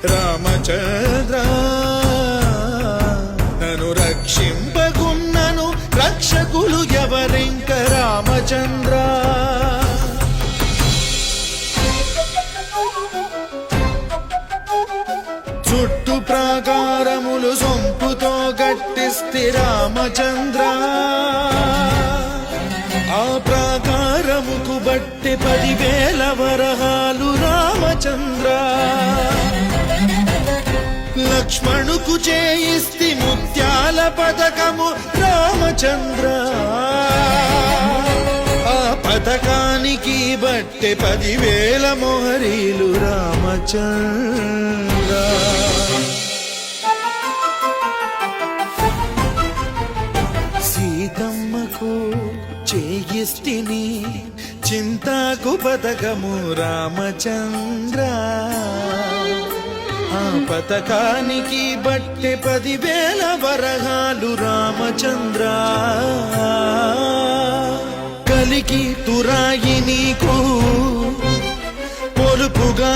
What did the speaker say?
రామచంద్ర నన్ను రక్షింపకున్నను రక్షకులు ఎవరింక రామచంద్ర చుట్టు ప్రాకారములు సొంపుతో గట్టిస్తి రామచంద్ర ఆ ప్రాకారముకు బట్టి 10,000 వరహాలు రామచంద్ర లక్ష్మణుకు చేయిస్తి ముత్యాల పథకము రామచంద్ర ఆ పథకానికి బట్టి 10,000 మొహరీలు రామచంద్ర సీతమ్మకు చేయిస్తిని చింతాకు పథకము రామచంద్ర ఆ పథకానికి బట్టి 10,000 వరహాలు రామచంద్ర కలికి తురాయి నీకు పొలుపుగా